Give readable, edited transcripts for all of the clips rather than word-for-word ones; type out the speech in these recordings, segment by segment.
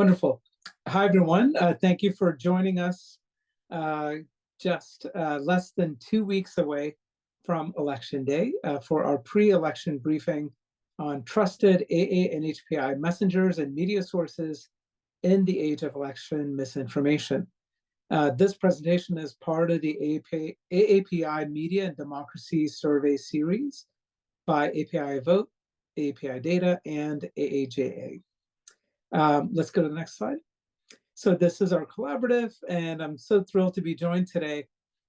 Wonderful. Hi, everyone. Thank you for joining us just less than 2 weeks away from Election Day for our pre-election briefing on trusted AANHPI messengers and media sources in the age of election misinformation. This presentation is part of the AAPI Media and Democracy Survey Series by APIAVote, API Data, and AAJA. Let's go to the next slide. So this is our collaborative, and I'm so thrilled to be joined today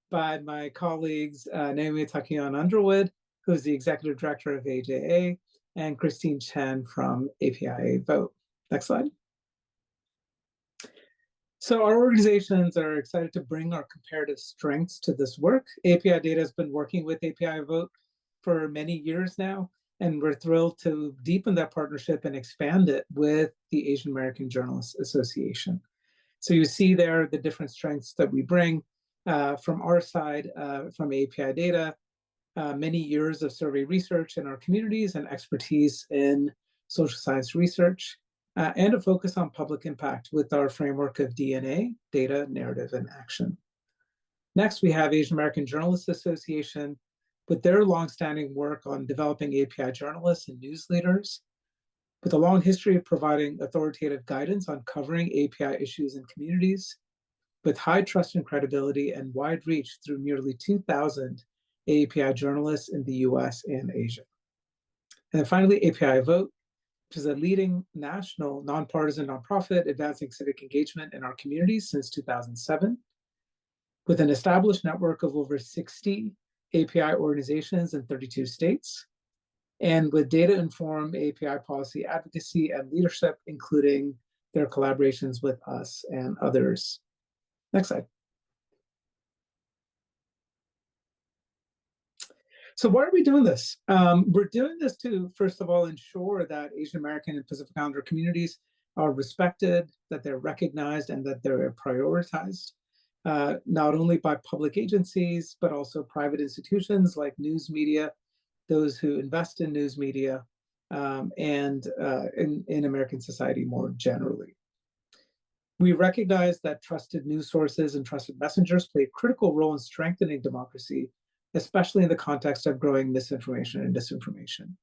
by my colleagues, Naomi Takion-Underwood, who's the Executive Director of AJA, and Christine Chen from APIAVote. Next slide. So our organizations are excited to bring our comparative strengths to this work. API Data has been working with APIAVote for many years now, and we're thrilled to deepen that partnership and expand it with the Asian American Journalists Association. So you see there the different strengths that we bring from our side, from API Data, many years of survey research in our communities and expertise in social science research, and a focus on public impact with our framework of DNA, data, narrative, and action. Next, we have Asian American Journalists Association with their longstanding work on developing API journalists and news leaders, with a long history of providing authoritative guidance on covering API issues in communities, with high trust and credibility and wide reach through nearly 2,000 API journalists in the US and Asia. And then finally, APIAVote, which is a leading national nonpartisan nonprofit advancing civic engagement in our communities since 2007, with an established network of over 60 API organizations in 32 states, and with data-informed API policy advocacy and leadership, including their collaborations with us and others. Next slide. So why are we doing this? We're doing this to, first of all, ensure that Asian American and Pacific Islander communities are respected, that they're recognized, and that they're prioritized, not only by public agencies, but also private institutions like news media, those who invest in news media, and in American society more generally. We recognize that trusted news sources and trusted messengers play a critical role in strengthening democracy, especially in the context of growing misinformation and disinformation.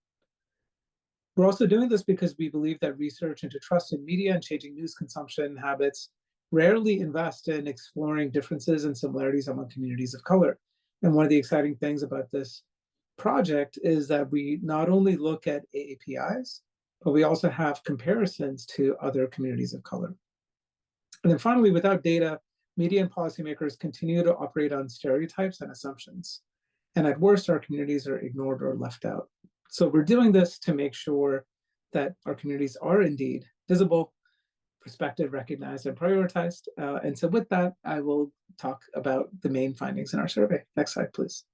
We're also doing this because we believe that research into trust in media and changing news consumption habits rarely invest in exploring differences and similarities among communities of color. And one of the exciting things about this project is that we not only look at AAPIs, but we also have comparisons to other communities of color. And then finally, without data, media and policymakers continue to operate on stereotypes and assumptions. And at worst, our communities are ignored or left out. So we're doing this to make sure that our communities are indeed visible, respected, recognized, and prioritized. And so with that, I will talk about the main findings in our survey. Next slide, please.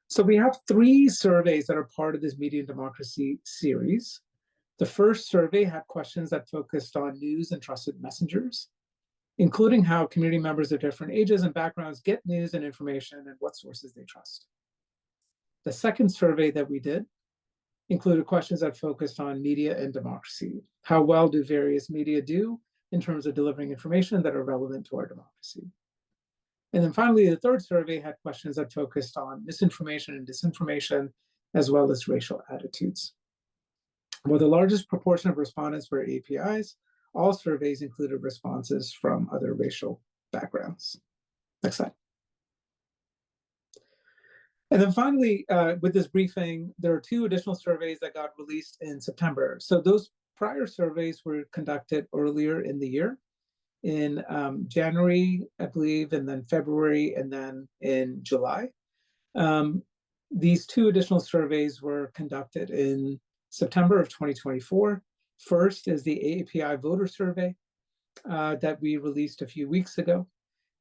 So we have 3 surveys that are part of this Media and Democracy series. The first survey had questions that focused on news and trusted messengers, including how community members of different ages and backgrounds get news and information and what sources they trust. The second survey that we did included questions that focused on media and democracy. How well do various media do in terms of delivering information that are relevant to our democracy? And then finally, the third survey had questions that focused on misinformation and disinformation, as well as racial attitudes. While the largest proportion of respondents were APIs, all surveys included responses from other racial backgrounds. Next slide. And then finally, with this briefing, there are 2 additional surveys that got released in September. So those prior surveys were conducted earlier in the year, in January, I believe, and then February, and then in July. These 2 additional surveys were conducted in September of 2024. First is the API voter survey that we released a few weeks ago.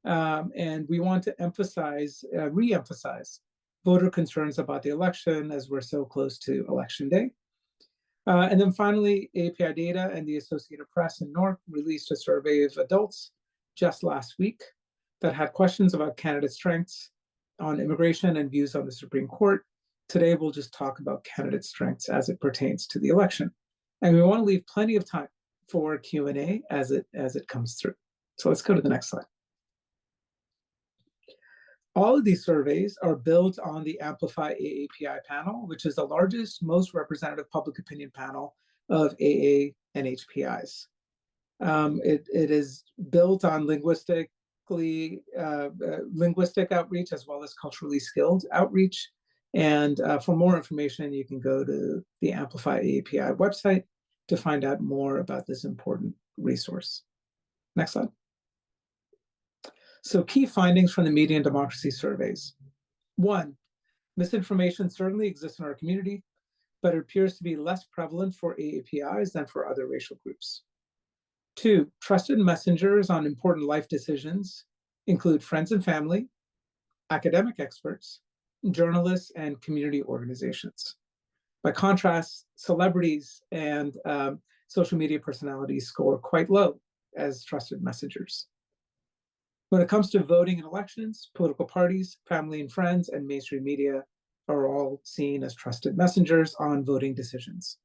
And we want to emphasize, re-emphasize voter concerns about the election as we're so close to Election Day. And then finally, API Data and the Associated Press in NORC released a survey of adults just last week that had questions about candidate strengths on immigration and views on the Supreme Court. Today, we'll just talk about candidate strengths as it pertains to the election. And we want to leave plenty of time for Q&A as it comes through. So let's go to the next slide. All of these surveys are built on the Amplify AAPI panel, which is the largest, most representative public opinion panel of AANHPIs. It is built on linguistic outreach as well as culturally skilled outreach. And for more information, you can go to the Amplify API website to find out more about this important resource. Next slide. So key findings from the media and democracy surveys. 1, misinformation certainly exists in our community, but it appears to be less prevalent for AAPIs than for other racial groups. 2, trusted messengers on important life decisions include friends and family, academic experts, journalists, and community organizations. By contrast, celebrities and social media personalities score quite low as trusted messengers. When it comes to voting in elections, political parties, family and friends, and mainstream media are all seen as trusted messengers on voting decisions.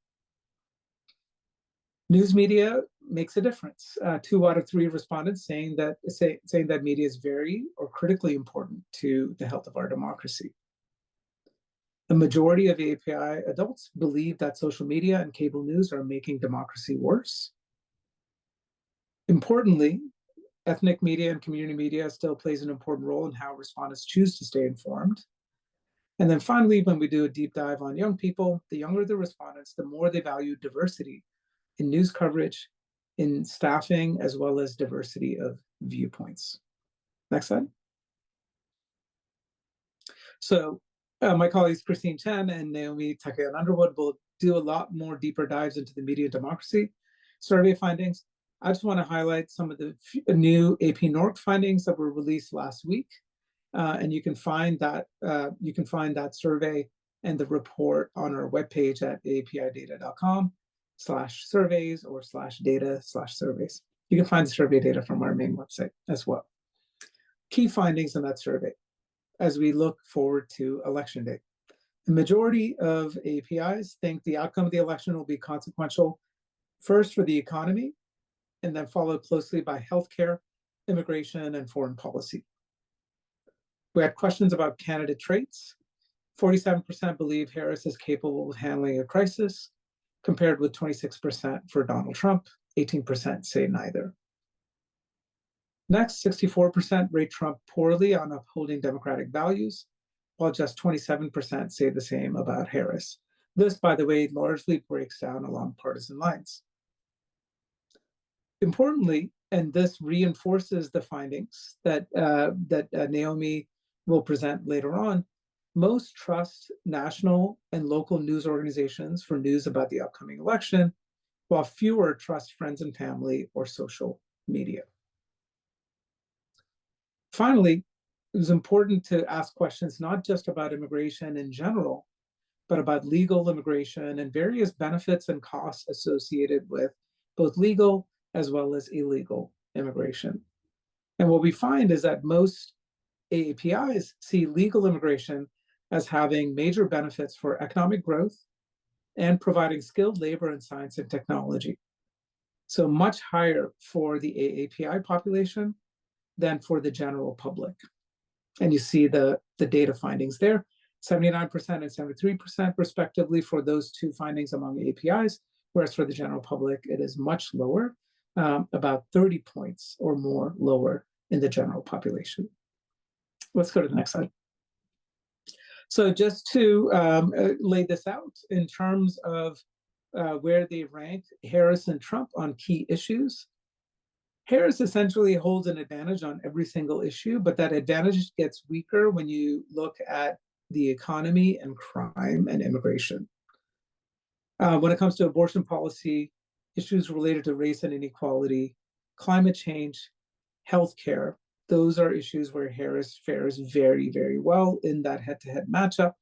News media makes a difference. 2 out of 3 respondents saying that media is very or critically important to the health of our democracy. A majority of API adults believe that social media and cable news are making democracy worse. Importantly, ethnic media and community media still plays an important role in how respondents choose to stay informed. And then finally, when we do a deep dive on young people, the younger the respondents, the more they value diversity in news coverage, in staffing, as well as diversity of viewpoints. Next slide. So my colleagues Christine Chen and Naomi Takayan-Underwood will do a lot more deeper dives into the media democracy survey findings. I just want to highlight some of the new AP NORC findings that were released last week, and you can find that survey and the report on our webpage at apidata.com/surveys or /data/surveys. You can find the survey data from our main website as well. Key findings in that survey as we look forward to election day. The majority of APIs think the outcome of the election will be consequential first for the economy, and then followed closely by healthcare, immigration, and foreign policy. We had questions about candidate traits. 47% believe Harris is capable of handling a crisis, compared with 26% for Donald Trump. 18% say neither. Next, 64% rate Trump poorly on upholding democratic values, while just 27% say the same about Harris. This, by the way, largely breaks down along partisan lines. Importantly, and this reinforces the findings that Naomi will present later on, most trust national and local news organizations for news about the upcoming election, while fewer trust friends and family or social media. Finally, it was important to ask questions not just about immigration in general, but about legal immigration and various benefits and costs associated with both legal as well as illegal immigration. And what we find is that most AAPIs see legal immigration as having major benefits for economic growth and providing skilled labor in science and technology. So much higher for the AAPI population than for the general public. And you see the data findings there, 79% and 73% respectively for those 2 findings among APIs, whereas for the general public, it is much lower, about 30 points or more lower in the general population. Let's go to the next slide. So just to lay this out in terms of where they rank Harris and Trump on key issues, Harris essentially holds an advantage on every single issue, but that advantage gets weaker when you look at the economy and crime and immigration. When it comes to abortion policy, issues related to race and inequality, climate change, healthcare, those are issues where Harris fares very, very well in that head-to-head matchup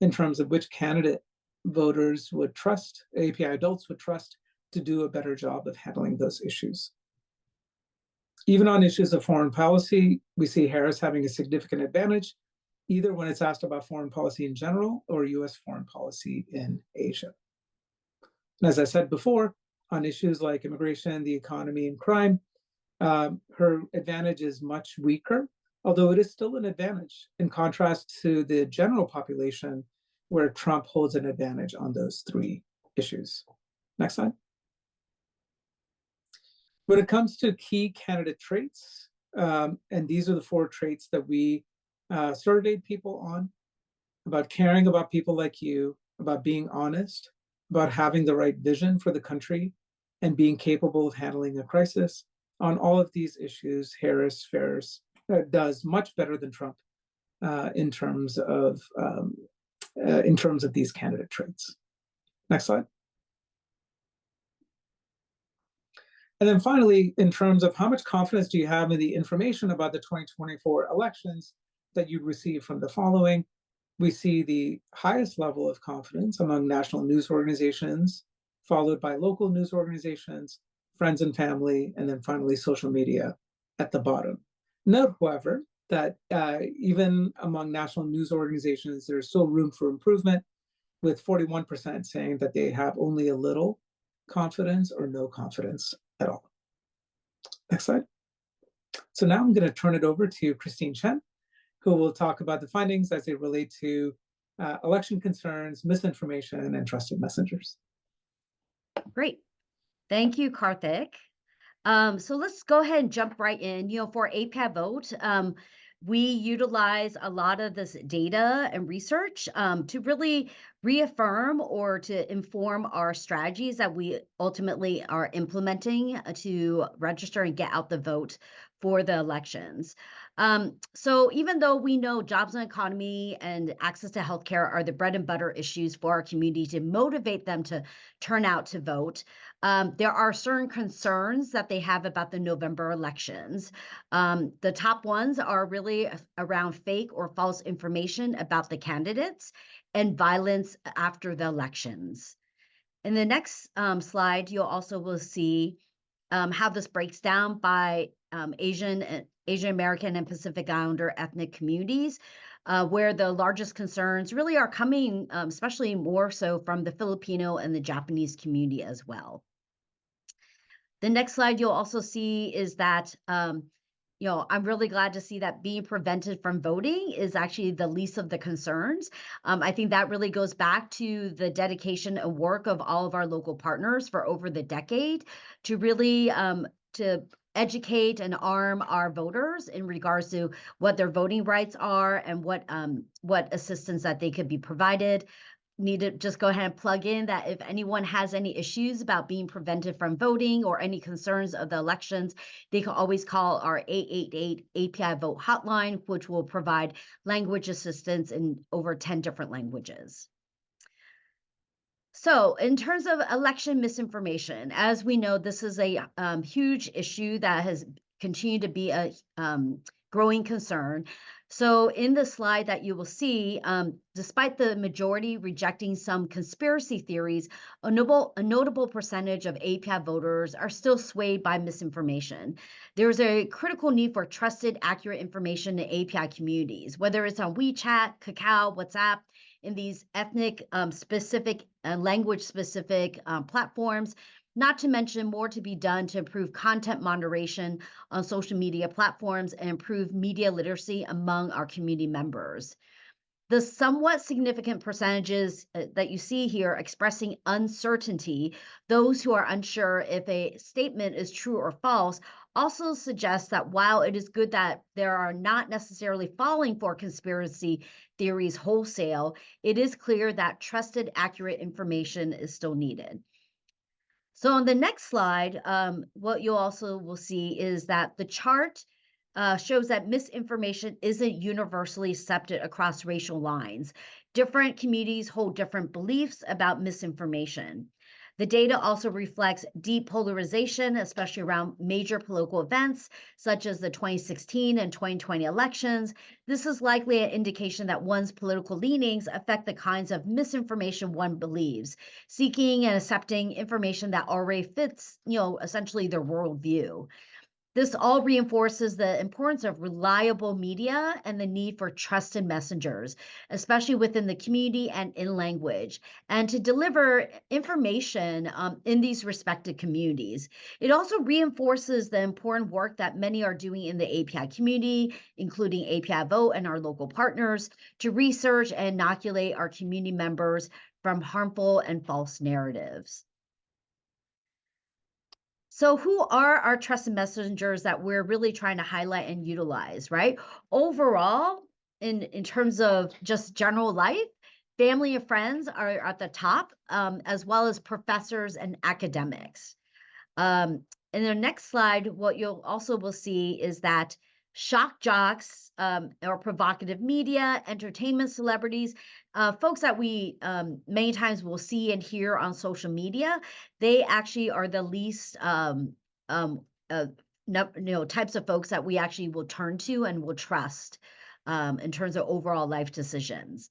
in terms of which candidate voters would trust, API adults would trust to do a better job of handling those issues. Even on issues of foreign policy, we see Harris having a significant advantage, either when it's asked about foreign policy in general or US foreign policy in Asia. And as I said before, on issues like immigration, the economy, and crime, her advantage is much weaker, although it is still an advantage in contrast to the general population, where Trump holds an advantage on those three issues. Next slide. When it comes to key candidate traits, and these are the 4 traits that we surveyed people on, about caring about people like you, about being honest, about having the right vision for the country, and being capable of handling a crisis. On all of these issues, Harris fares does much better than Trump in terms of these candidate traits. Next slide. And then finally, in terms of how much confidence do you have in the information about the 2024 elections that you'd receive from the following, we see the highest level of confidence among national news organizations, followed by local news organizations, friends and family, and then finally social media at the bottom. Note, however, that even among national news organizations, there's still room for improvement, with 41% saying that they have only a little confidence or no confidence at all. Next slide. So now I'm going to turn it over to Christine Chen, who will talk about the findings as they relate to election concerns, misinformation, and trusted messengers. Great. Thank you, Karthik. So let's go ahead and jump right in. For APIAVote, we utilize a lot of this data and research to really reaffirm or to inform our strategies that we ultimately are implementing to register and get out the vote for the elections. So even though we know jobs and economy and access to healthcare are the bread and butter issues for our community to motivate them to turn out to vote, there are certain concerns that they have about the November elections. The top ones are really around fake or false information about the candidates and violence after the elections. In the next slide, you'll also will see how this breaks down by Asian American and Pacific Islander ethnic communities, where the largest concerns really are coming, especially more so from the Filipino and the Japanese community as well. The next slide you'll also see is that, I'm really glad to see that being prevented from voting is actually the least of the concerns. I think that really goes back to the dedication and work of all of our local partners for over the decade to really to educate and arm our voters in regards to what their voting rights are and what assistance that they could be provided. Need to just go ahead and plug in that if anyone has any issues about being prevented from voting or any concerns of the elections, they can always call our 888 API Vote hotline, which will provide language assistance in over 10 different languages. So in terms of election misinformation, as we know, this is a huge issue that has continued to be a growing concern. So in the slide that you will see, despite the majority rejecting some conspiracy theories, a notable percentage of API voters are still swayed by misinformation. There's a critical need for trusted, accurate information in API communities, whether it's on WeChat, Kakao, WhatsApp, in these ethnic specific language specific platforms, not to mention more to be done to improve content moderation on social media platforms and improve media literacy among our community members. The somewhat significant percentages that you see here expressing uncertainty, those who are unsure if a statement is true or false, also suggests that while it is good that there are not necessarily falling for conspiracy theories wholesale, it is clear that trusted, accurate information is still needed. So on the next slide, what you also will see is that the chart shows that misinformation isn't universally accepted across racial lines. Different communities hold different beliefs about misinformation. The data also reflects deep polarization, especially around major political events, such as the 2016 and 2020 elections. This is likely an indication that one's political leanings affect the kinds of misinformation one believes, seeking and accepting information that already fits, essentially their worldview. This all reinforces the importance of reliable media and the need for trusted messengers, especially within the community and in language, and to deliver information in these respected communities. It also reinforces the important work that many are doing in the API community, including APIAVote and our local partners, to research and inoculate our community members from harmful and false narratives. So, who are our trusted messengers that we're really trying to highlight and utilize, right? Overall, in terms of just general life, family and friends are at the top, as well as professors and academics. In the next slide, what you'll also will see is that shock jocks, or provocative media, entertainment celebrities, folks that we many times will see and hear on social media, they actually are the least um, uh, types of folks that we actually will turn to and will trust in terms of overall life decisions.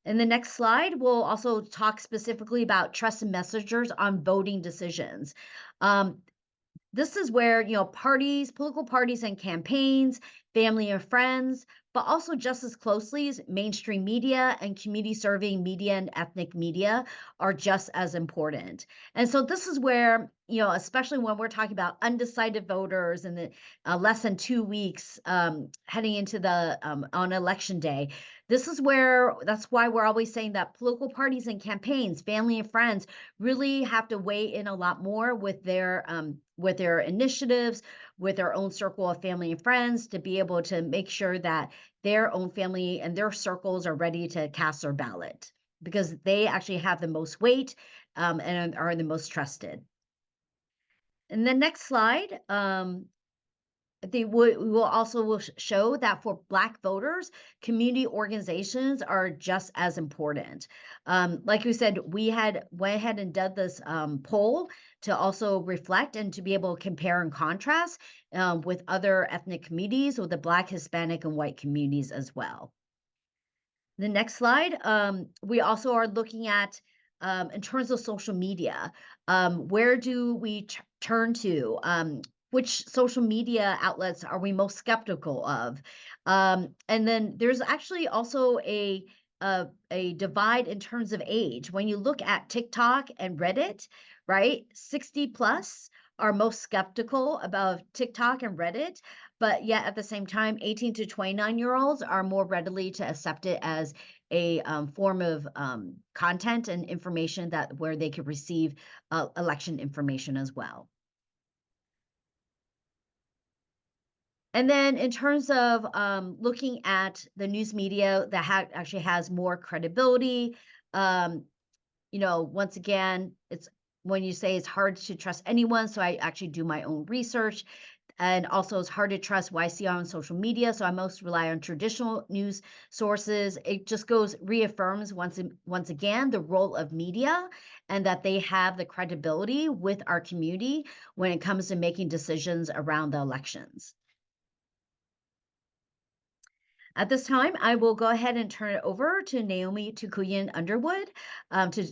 In the next slide, we'll also talk specifically about trusted messengers on voting decisions. Um, this is where, parties, political parties and campaigns, family and friends, but also just as closely as mainstream media and community serving media and ethnic media are just as important. And so this is where, especially when we're talking about undecided voters and the less than 2 weeks heading into the on election day, that's why we're always saying that political parties and campaigns, family and friends really have to weigh in a lot more with their initiatives, with their own circle of family and friends to be able to make sure that their own family and their circles are ready to cast their ballot because they actually have the most weight and are the most trusted. In the next slide, we will also show that for Black voters, community organizations are just as important. Like we said, we had went ahead and did this poll to also reflect and to be able to compare and contrast with other ethnic communities, with the Black, Hispanic, and white communities as well. The next slide, we also are looking at, in terms of social media, where do we turn to? Which social media outlets are we most skeptical of? And then there's actually also a divide in terms of age. When you look at TikTok and Reddit, right, 60 plus are most skeptical about TikTok and Reddit, but yet at the same time, 18 to 29-year-olds are more readily to accept it as a form of content and information that where they could receive election information as well. And then in terms of looking at the news media that actually has more credibility, once again, it's when you say it's hard to trust anyone, so I actually do my own research. And also, it's hard to trust what I see on social media, so I most rely on traditional news sources. It just reaffirms once again the role of media and that they have the credibility with our community when it comes to making decisions around the elections. At this time, I will go ahead and turn it over to Naomi Tukuyin Underwood to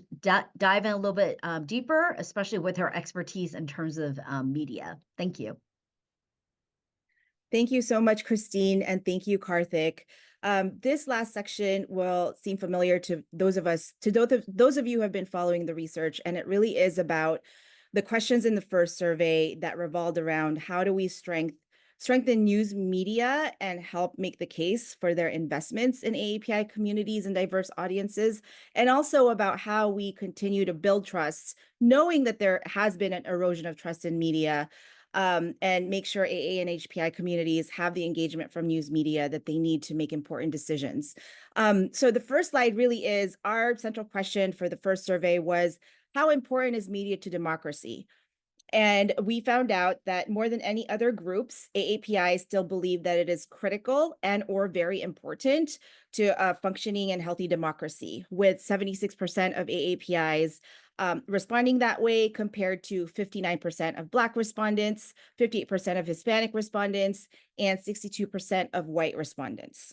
dive in a little bit deeper, especially with her expertise in terms of media. Thank you. Thank you so much, Christine, and thank you, Karthik. This last section will seem familiar to those of you who have been following the research, and it really is about the questions in the first survey that revolved around how do we strengthen news media and help make the case for their investments in AAPI communities and diverse audiences, and also about how we continue to build trust, knowing that there has been an erosion of trust in media, and make sure AA and HPI communities have the engagement from news media that they need to make important decisions. So the first slide really is our central question for the first survey was, how important is media to democracy? And we found out that more than any other groups, AAPI still believe that it is critical and or very important to functioning and healthy democracy, with 76% of AAPIs responding that way compared to 59% of Black respondents, 58% of Hispanic respondents, and 62% of white respondents.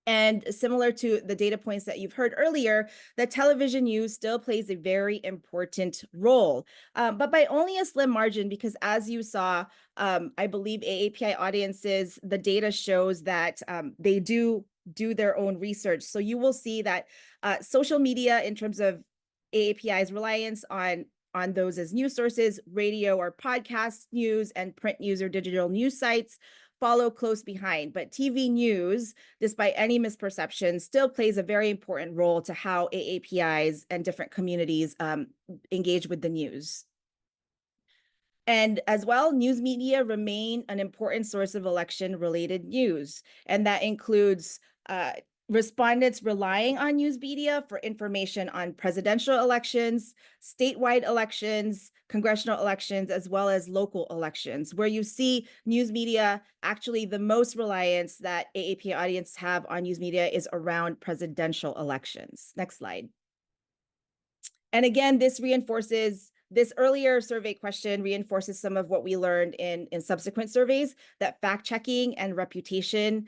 And similar to the data points that you've heard earlier, that television news still plays a very important role, but by only a slim margin, because as you saw, I believe AAPI audiences, the data shows that they do their own research. So you will see that social media, in terms of AAPI's reliance on those as news sources, radio or podcast news, and print news or digital news sites follow close behind. But TV news, despite any misperception, still plays a very important role to how AAPIs and different communities engage with the news. And as well, news media remain an important source of election-related news, and that includes respondents relying on news media for information on presidential elections, statewide elections, congressional elections, as well as local elections, where you see news media, actually the most reliance that AAPI audience have on news media is around presidential elections. Next slide. And again, this earlier survey question reinforces some of what we learned in subsequent surveys, that fact-checking and reputation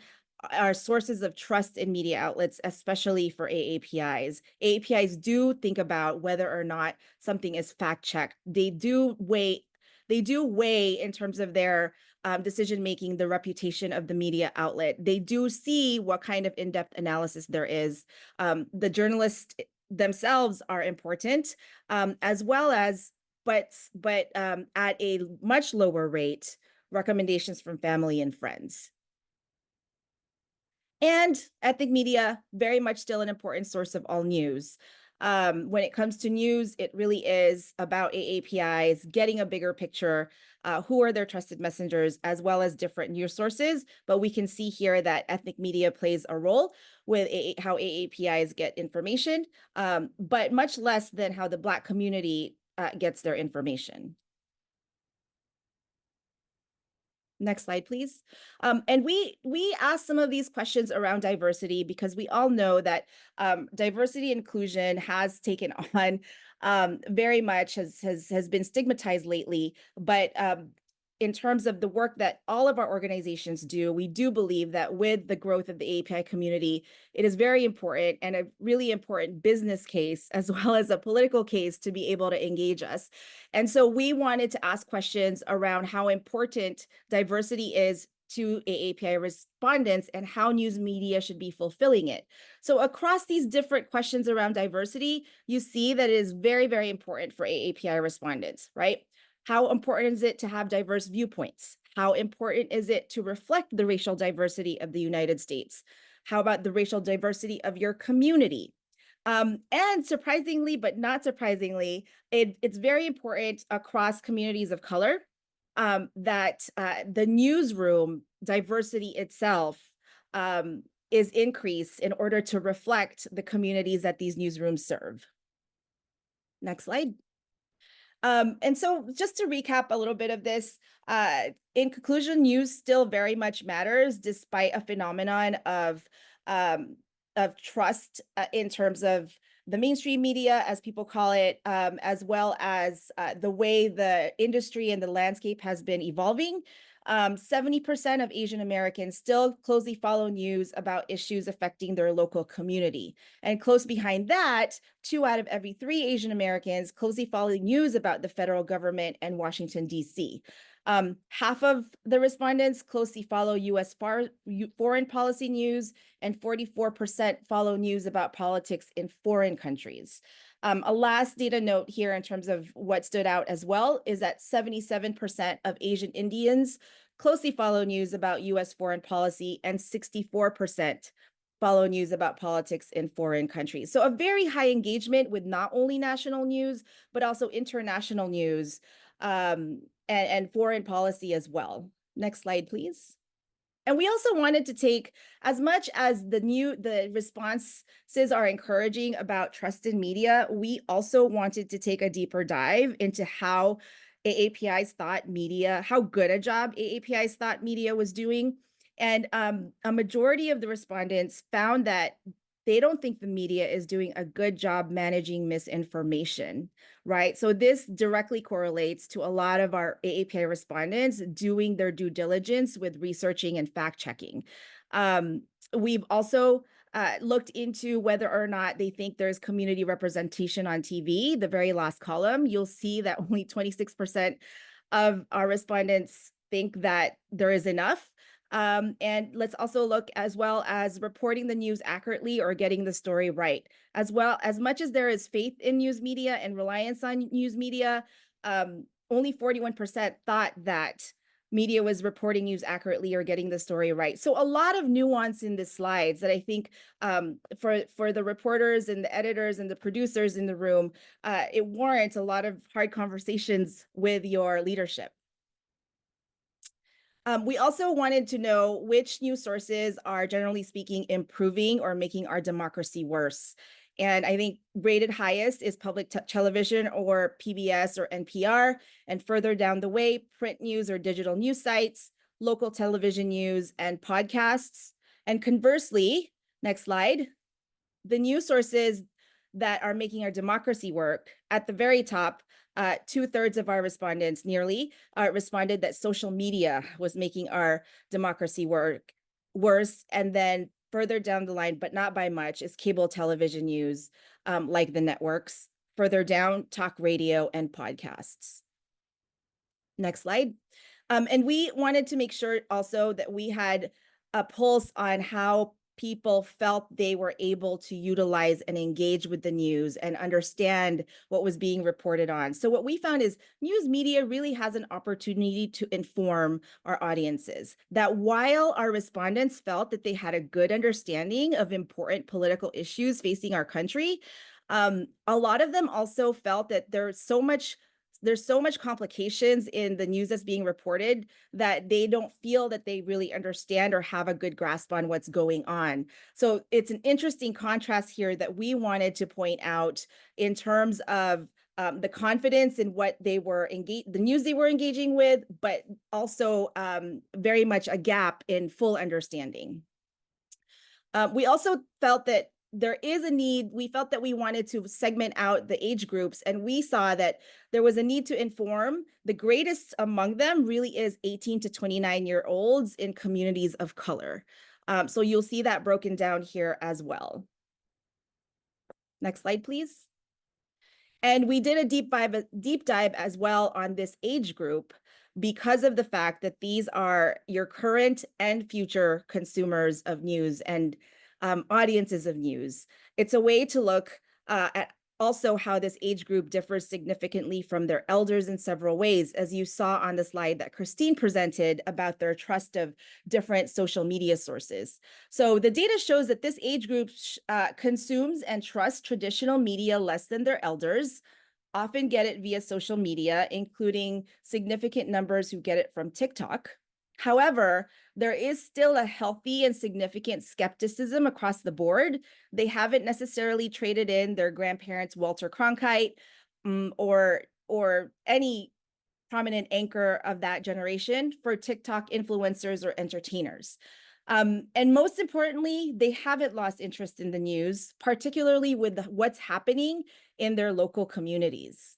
are sources of trust in media outlets, especially for AAPIs. AAPIs do think about whether or not something is fact-checked. They do weigh in terms of their decision-making, the reputation of the media outlet. They do see what kind of in-depth analysis there is. The journalists themselves are important, as well as, but at a much lower rate, recommendations from family and friends. And ethnic media, very much still an important source of all news. When it comes to news, it really is about AAPIs getting a bigger picture, who are their trusted messengers, as well as different news sources. But we can see here that ethnic media plays a role with how AAPIs get information, but much less than how the Black community gets their information. Next slide, please. And we asked some of these questions around diversity because we all know that diversity inclusion has taken on very much, has been stigmatized lately. But in terms of the work that all of our organizations do, we do believe that with the growth of the API community, it is very important and a really important business case, as well as a political case, to be able to engage us. And so we wanted to ask questions around how important diversity is to AAPI respondents and how news media should be fulfilling it. So across these different questions around diversity, you see that it is very, very important for AAPI respondents, right? How important is it to have diverse viewpoints? How important is it to reflect the racial diversity of the United States? How about the racial diversity of your community? And surprisingly, but not surprisingly, it's very important across communities of color that the newsroom diversity itself is increased in order to reflect the communities that these newsrooms serve. Next slide. And so just to recap a little bit of this, in conclusion, news still very much matters despite a phenomenon of trust in terms of the mainstream media, as people call it, as well as the way the industry and the landscape has been evolving. 70% of Asian Americans still closely follow news about issues affecting their local community. And close behind that, 2 out of every 3 Asian Americans closely follow news about the federal government and Washington, D.C. Half of the respondents closely follow U.S. foreign policy news, and 44% follow news about politics in foreign countries. A last data note here in terms of what stood out as well is that 77% of Asian Indians closely follow news about U.S. foreign policy, and 64% follow news about politics in foreign countries. So a very high engagement with not only national news, but also international news and foreign policy as well. Next slide, please. And we also wanted to take, as much as the responses are encouraging about trust in media, we also wanted to take a deeper dive into how AAPIs thought media, how good a job AAPIs thought media was doing. And a majority of the respondents found that they don't think the media is doing a good job managing misinformation, right? So this directly correlates to a lot of our AAPI respondents doing their due diligence with researching and fact checking. We've also looked into whether or not they think there's community representation on TV. The very last column, you'll see that only 26% of our respondents think that there is enough. And let's also look as well as reporting the news accurately or getting the story right. As well, as much as there is faith in news media and reliance on news media, only 41% thought that media was reporting news accurately or getting the story right. So a lot of nuance in the slides that I think for the reporters and the editors and the producers in the room, it warrants a lot of hard conversations with your leadership. We also wanted to know which news sources are, generally speaking, improving or making our democracy worse. And I think rated highest is public television or PBS or NPR, and further down the way, print news or digital news sites, local television news, and podcasts. And conversely, next slide, the news sources that are making our democracy work, at the very top, 2/3 of our respondents nearly responded that social media was making our democracy work worse. And then further down the line, but not by much, is cable television news, like the networks. Further down, talk radio and podcasts. Next slide. And we wanted to make sure also that we had a pulse on how people felt they were able to utilize and engage with the news and understand what was being reported on. So what we found is news media really has an opportunity to inform our audiences. That while our respondents felt that they had a good understanding of important political issues facing our country, a lot of them also felt that there's so much complications in the news that's being reported that they don't feel that they really understand or have a good grasp on what's going on. So it's an interesting contrast here that we wanted to point out in terms of the confidence in what they were the news they were engaging with, but also very much a gap in full understanding. We also felt that there is a need. We felt that we wanted to segment out the age groups, and we saw that there was a need to inform. The greatest among them really is 18 to 29-year-olds in communities of color. So you'll see that broken down here as well. Next slide, please. And we did a deep dive as well on this age group because of the fact that these are your current and future consumers of news and audiences of news. It's a way to look at also how this age group differs significantly from their elders in several ways, as you saw on the slide that Christine presented about their trust of different social media sources. So the data shows that this age group consumes and trusts traditional media less than their elders, often get it via social media, including significant numbers who get it from TikTok. However, there is still a healthy and significant skepticism across the board. They haven't necessarily traded in their grandparents' Walter Cronkite or any prominent anchor of that generation for TikTok influencers or entertainers. And most importantly, they haven't lost interest in the news, particularly with what's happening in their local communities.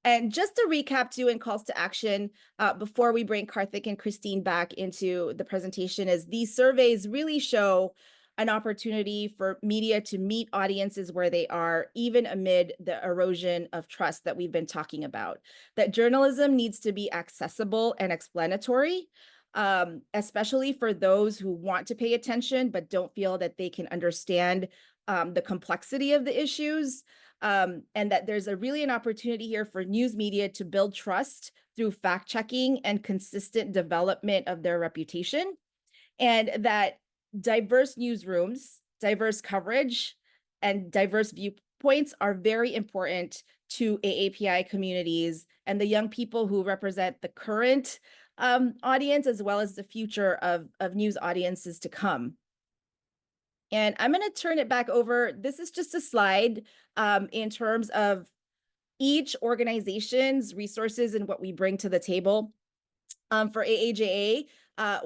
And just to recap too, and calls to action before we bring Karthik and Christine back into the presentation, is these surveys really show an opportunity for media to meet audiences where they are, even amid the erosion of trust that we've been talking about. That journalism needs to be accessible and explanatory, especially for those who want to pay attention but don't feel that they can understand the complexity of the issues. And that there's really an opportunity here for news media to build trust through fact checking and consistent development of their reputation, and that diverse newsrooms, diverse coverage, and diverse viewpoints are very important to AAPI communities and the young people who represent the current audience as well as the future of news audiences to come. And I'm going to turn it back over. This is just a slide in terms of each organization's resources and what we bring to the table. For AAJA,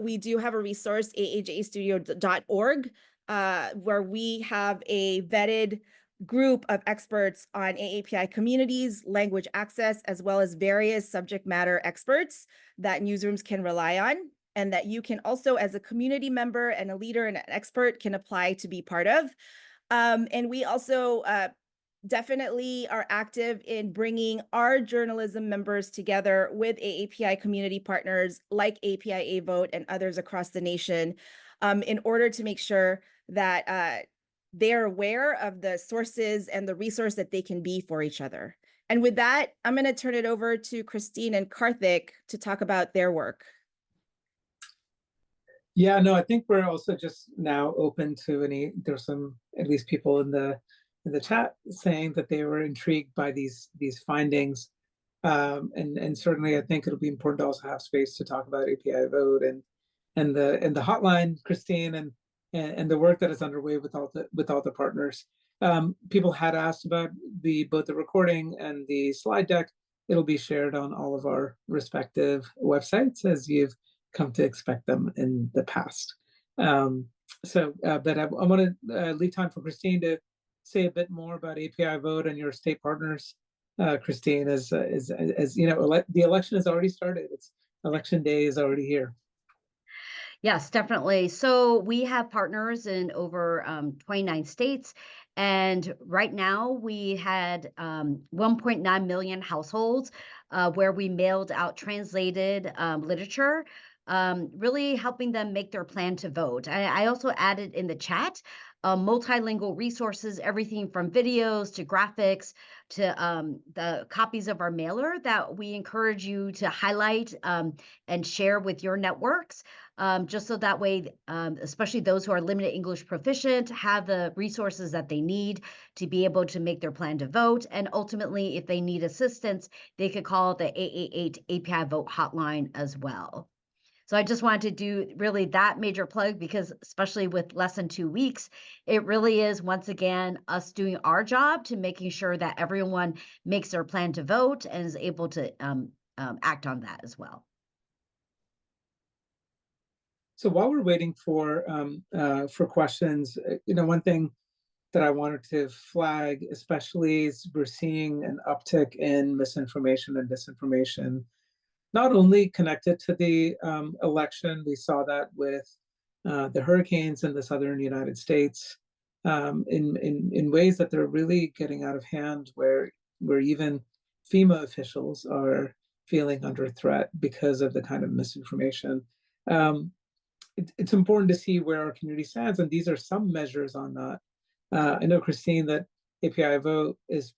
we do have a resource, aajastudio.org, where we have a vetted group of experts on AAPI communities, language access, as well as various subject matter experts that newsrooms can rely on. and that you can also, as a community member and a leader and an expert, can apply to be part of. And we also definitely are active in bringing our journalism members together with AAPI community partners like APIAVote and others across the nation, in order to make sure that they're aware of the sources and the resource that they can be for each other. And with that, I'm going to turn it over to Christine and Karthik to talk about their work. Yeah, no, I think we're also just now open to there's some, at least people in the chat saying that they were intrigued by these findings. And certainly I think it'll be important to also have space to talk about APIAVote and the hotline, Christine, and the work that is underway with all the partners. People had asked about both the recording and the slide deck. It'll be shared on all of our respective websites, as you've come to expect them in the past. But I want to leave time for Christine to say a bit more about APIAVote and your state partners. Christine, as you know, the election has already started. Election day is already here. Yes, definitely. So we have partners in over 29 states. And right now we had 1.9 million households where we mailed out translated literature, really helping them make their plan to vote. I also added in the chat multilingual resources, everything from videos to graphics to the copies of our mailer that we encourage you to highlight and share with your networks. Just so that way, especially those who are limited English proficient, have the resources that they need to be able to make their plan to vote. And ultimately, if they need assistance, they could call the 888 API Vote hotline as well. So I just wanted to do really that major plug, because especially with less than 2 weeks, it really is, once again, us doing our job to making sure that everyone makes their plan to vote and is able to act on that as well. So while we're waiting for questions, one thing that I wanted to flag, especially, is we're seeing an uptick in misinformation and disinformation, not only connected to the election. We saw that with the hurricanes in the southern United States, in ways that they're really getting out of hand, where even FEMA officials are feeling under threat because of the kind of misinformation. It's important to see where our community stands, and these are some measures on that. I know, Christine, that APIAVote is,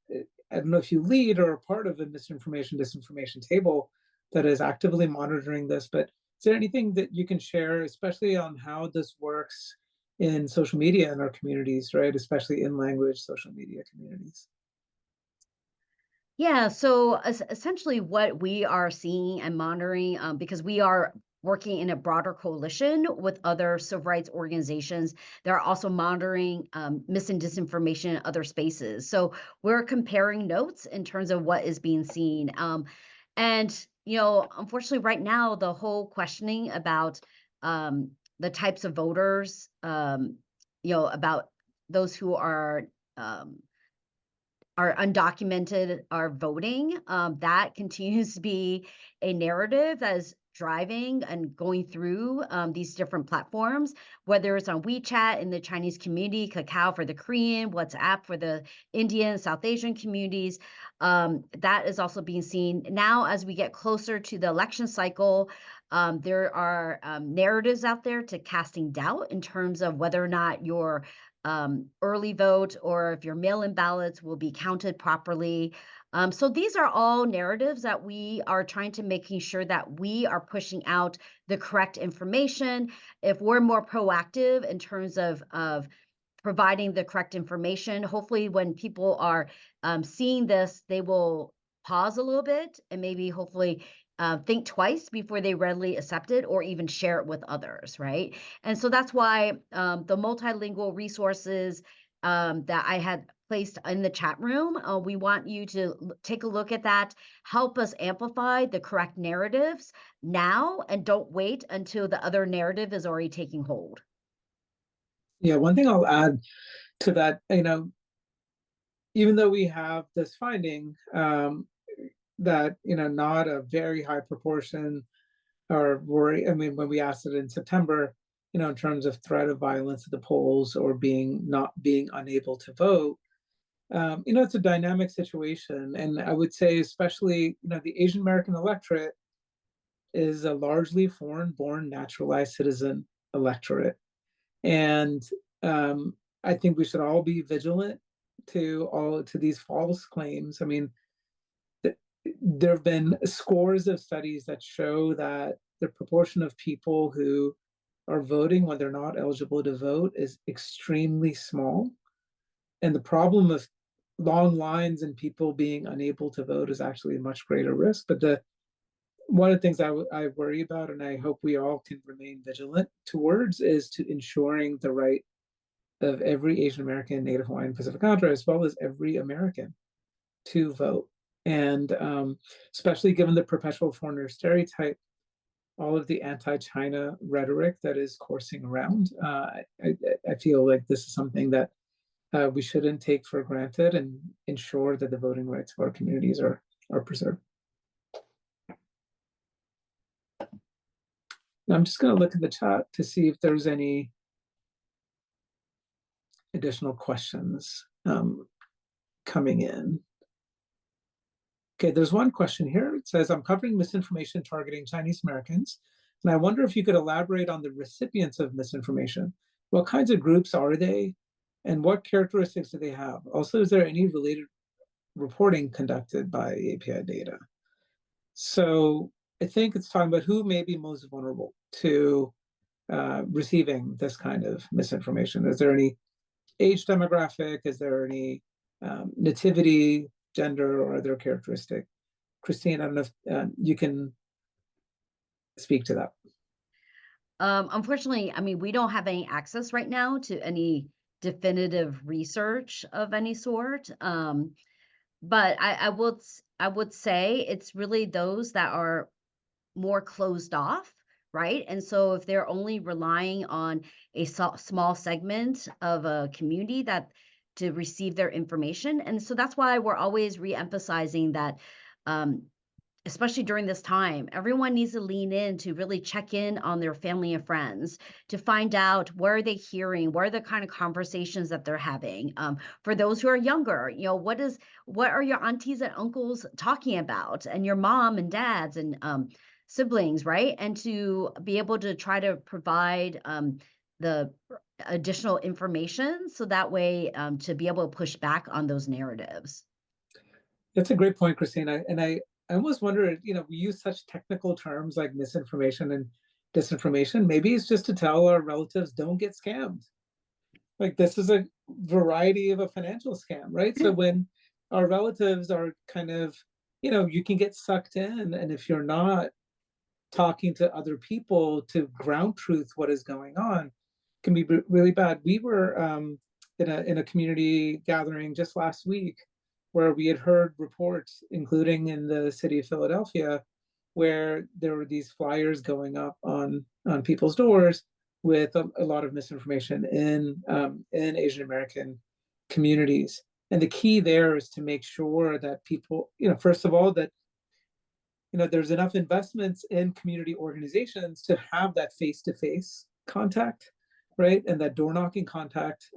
I don't know if you lead or are part of the misinformation, disinformation table that is actively monitoring this, but is there anything that you can share, especially on how this works in social media in our communities, right? Especially in language social media communities. Yeah, so essentially what we are seeing and monitoring, because we are working in a broader coalition with other civil rights organizations that are also monitoring mis and disinformation in other spaces. So we're comparing notes in terms of what is being seen. And, unfortunately, right now, the whole questioning about the types of voters, about those who are undocumented are voting, that continues to be a narrative that is driving and going through these different platforms, whether it's on WeChat in the Chinese community, Kakao for the Korean, WhatsApp for the Indian, South Asian communities. That is also being seen now as we get closer to the election cycle. There are narratives out there to casting doubt in terms of whether or not your early vote or if your mail-in ballots will be counted properly. So these are all narratives that we are trying to making sure that we are pushing out the correct information. If we're more proactive in terms of providing the correct information, hopefully when people are seeing this, they will pause a little bit and maybe hopefully think twice before they readily accept it or even share it with others, right? And so that's why the multilingual resources that I had placed in the chat room, we want you to take a look at that, help us amplify the correct narratives now, and don't wait until the other narrative is already taking hold. Yeah, one thing I'll add to that, even though we have this finding that, not a very high proportion are worried. I mean, when we asked it in September, in terms of threat of violence at the polls or not being unable to vote, it's a dynamic situation. And I would say, especially, the Asian American electorate is a largely foreign-born naturalized citizen electorate. And I think we should all be vigilant to these false claims. I mean, there have been scores of studies that show that the proportion of people who are voting when they're not eligible to vote is extremely small. And the problem of long lines and people being unable to vote is actually a much greater risk. But one of the things I worry about, and I hope we all can remain vigilant towards, is to ensuring the right of every Asian American, Native Hawaiian, Pacific Islander, as well as every American to vote. And especially given the perpetual foreigner stereotype, all of the anti-China rhetoric that is coursing around, I feel like this is something that we shouldn't take for granted and ensure that the voting rights of our communities are preserved. Now, I'm just going to look at the chat to see if there's any additional questions coming in. Okay, there's one question here. It says, I'm covering misinformation targeting Chinese Americans, and I wonder if you could elaborate on the recipients of misinformation. What kinds of groups are they, and what characteristics do they have? Also, is there any related reporting conducted by API data? So I think it's talking about who may be most vulnerable to receiving this kind of misinformation. Is there any age demographic? Is there any nativity, gender, or other characteristic? Christine, I don't know if you can speak to that. Unfortunately, I mean, we don't have any access right now to any definitive research of any sort. But I would say it's really those that are more closed off, right? And so if they're only relying on a small segment of a community that to receive their information, and so that's why we're always re-emphasizing that, especially during this time, everyone needs to lean in to really check in on their family and friends to find out where are they hearing, what are the kind of conversations that they're having. For those who are younger, what are your aunties and uncles talking about, and your mom and dads and siblings, right? And to be able to try to provide the additional information so that way to be able to push back on those narratives. That's a great point, Christine. I almost wonder, we use such technical terms like misinformation and disinformation. Maybe it's just to tell our relatives don't get scammed. Like, this is a variety of a financial scam, right? So when our relatives are kind of, you can get sucked in, and if you're not talking to other people to ground truth what is going on, can be really bad. We were in a community gathering just last week where we had heard reports, including in the city of Philadelphia, where there were these flyers going up on people's doors with a lot of misinformation in Asian American communities. And the key there is to make sure that people, first of all, that there's enough investments in community organizations to have that face-to-face contact, right, and that door-knocking contact,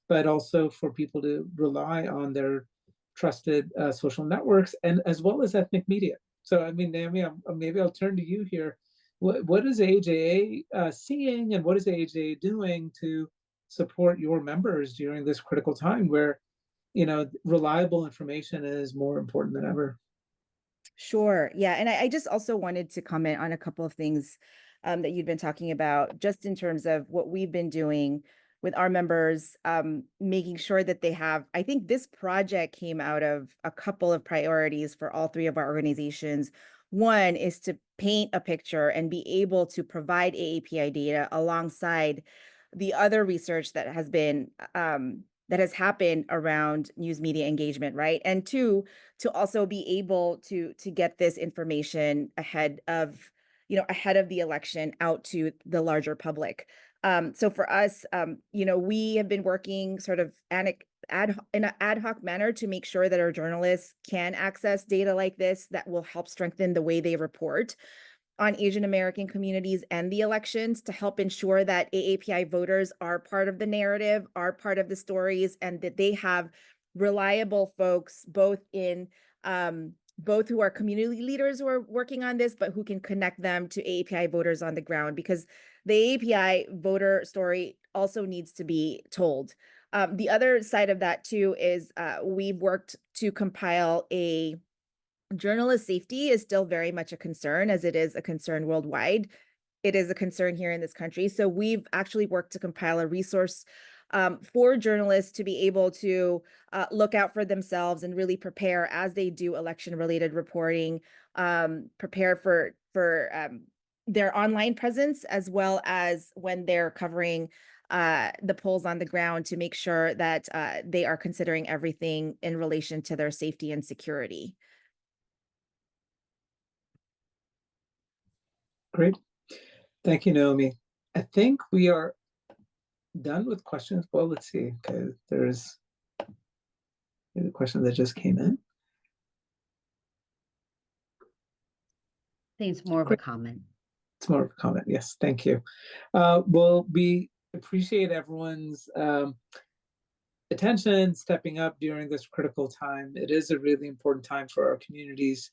but also for people to rely on their trusted social networks, and as well as ethnic media. So, I mean, Naomi, maybe I'll turn to you here. What is AJA seeing, and what is AJA doing to support your members during this critical time where, reliable information is more important than ever? Sure. Yeah. And I just also wanted to comment on a couple of things that you've been talking about, just in terms of what we've been doing with our members, making sure that they have, I think this project came out of a couple of priorities for all three of our organizations. One is to paint a picture and be able to provide AAPI data alongside the other research that has been that has happened around news media engagement, right? And two, to also be able to get this information ahead of the election out to the larger public. So for us, we have been working sort of in an ad hoc manner to make sure that our journalists can access data like this that will help strengthen the way they report on Asian American communities and the elections to help ensure that AAPI voters are part of the narrative, are part of the stories, and that they have reliable folks both who are community leaders who are working on this, but who can connect them to AAPI voters on the ground, because the API voter story also needs to be told. The other side of that too is we've worked to compile a journalist safety is still very much a concern, as it is a concern worldwide. It is a concern here in this country. So we've actually worked to compile a resource for journalists to be able to look out for themselves and really prepare as they do election-related reporting, prepare for their online presence, as well as when they're covering the polls on the ground, to make sure that they are considering everything in relation to their safety and security. Great. Thank you, Naomi. I think we are done with questions. Well, let's see. Okay, there's a question that just came in. I think it's more of a comment. It's more of a comment. Yes, thank you. Well, we appreciate everyone's attention, stepping up during this critical time. It is a really important time for our communities.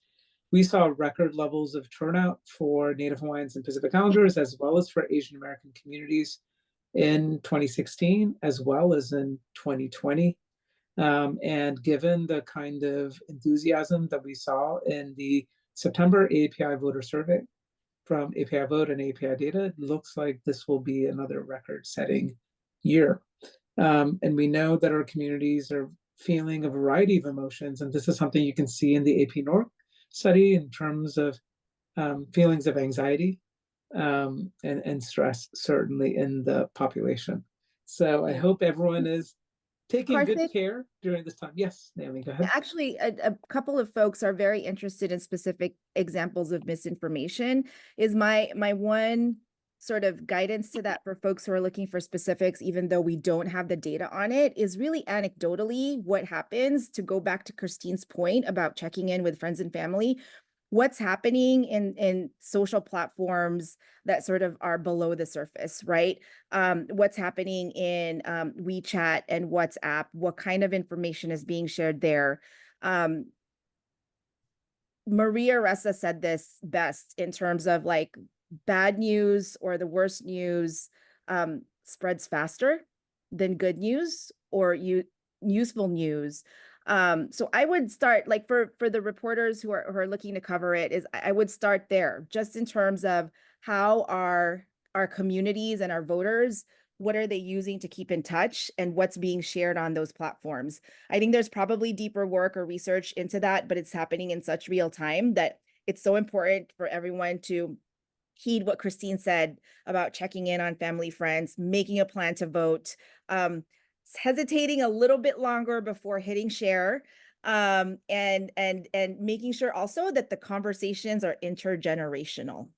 We saw record levels of turnout for Native Hawaiians and Pacific Islanders, as well as for Asian American communities in 2016, as well as in 2020. And given the kind of enthusiasm that we saw in the September API voter survey from APIAVote and API data, it looks like this will be another record-setting year. And we know that our communities are feeling a variety of emotions, and this is something you can see in the AP North study in terms of feelings of anxiety and stress, certainly in the population. So I hope everyone is taking good care during this time. Yes, Naomi, go ahead. Actually, a couple of folks are very interested in specific examples of misinformation. Is my one sort of guidance to that for folks who are looking for specifics, even though we don't have the data on it, is really anecdotally what happens, to go back to Christine's point about checking in with friends and family. What's happening in social platforms that sort of are below the surface, right? What's happening in WeChat and WhatsApp? What kind of information is being shared there? Maria Ressa said this best in terms of like bad news or the worst news spreads faster than good news or useful news. So I would start, like, for the reporters who are looking to cover it, is I would start there, just in terms of how our communities and our voters, what are they using to keep in touch, and what's being shared on those platforms. I think there's probably deeper work or research into that, but it's happening in such real time that it's so important for everyone to heed what Christine said about checking in on family, friends, making a plan to vote, hesitating a little bit longer before hitting share, and making sure also that the conversations are intergenerational.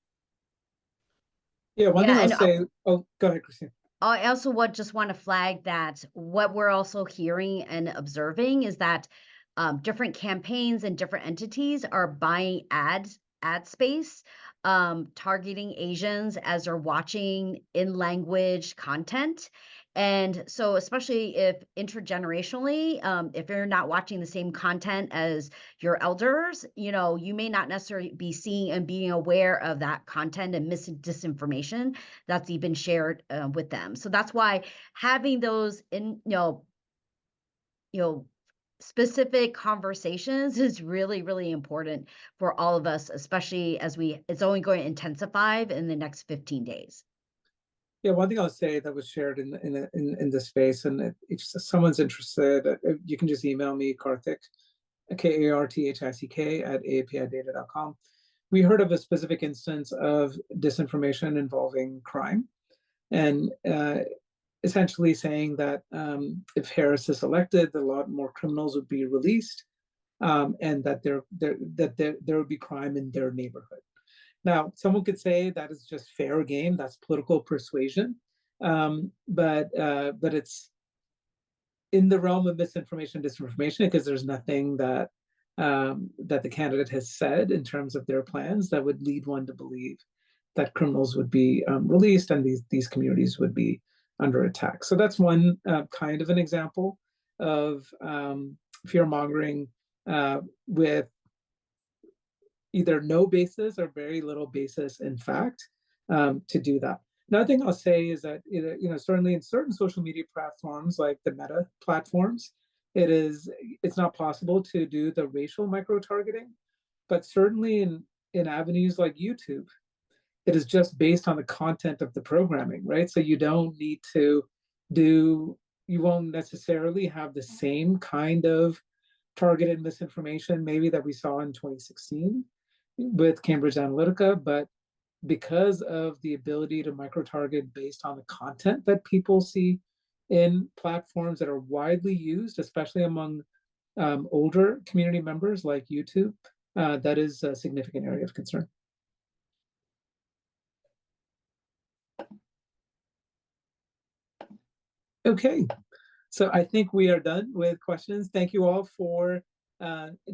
Yeah, one thing I'll say, oh, go ahead, Christine. I also just want to flag that what we're also hearing and observing is that different campaigns and different entities are buying ad space, targeting Asians as they're watching in language content. And so, especially if intergenerationally, if you're not watching the same content as your elders, you may not necessarily be seeing and being aware of that content and disinformation that's even shared with them. So that's why having those specific conversations is really, really important for all of us, especially as it's only going to intensify in the next 15 days. Yeah, one thing I'll say that was shared in this space, and if someone's interested, you can just email me, Karthik, KARTHICK @APIData.com. We heard of a specific instance of disinformation involving crime, and essentially saying that if Harris is elected, a lot more criminals would be released, and that there would be crime in their neighborhood. Now, someone could say that is just fair game, that's political persuasion, but it's in the realm of misinformation, disinformation, because there's nothing that that the candidate has said in terms of their plans that would lead one to believe that criminals would be released and these communities would be under attack. So that's one kind of an example of fear mongering with either no basis or very little basis in fact to do that. Another thing I'll say is that certainly in certain social media platforms like the Meta platforms, it's not possible to do the racial micro targeting, but certainly in avenues like YouTube, it is just based on the content of the programming, right? So you don't need to you won't necessarily have the same kind of targeted misinformation maybe that we saw in 2016 with Cambridge Analytica, but because of the ability to micro-target based on the content that people see in platforms that are widely used, especially among older community members like YouTube, that is a significant area of concern. Okay, so I think we are done with questions. Thank you all for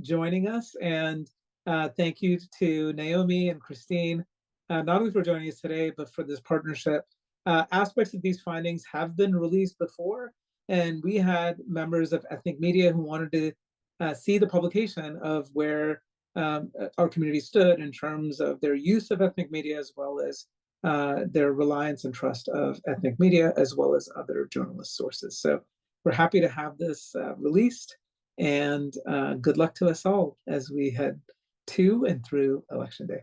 joining us, and thank you to Naomi and Christine, not only for joining us today, but for this partnership. Aspects of these findings have been released before, and we had members of ethnic media who wanted to see the publication of where our community stood in terms of their use of ethnic media, as well as their reliance and trust of ethnic media, as well as other journalist sources. So we're happy to have this released, and good luck to us all as we head to and through Election Day.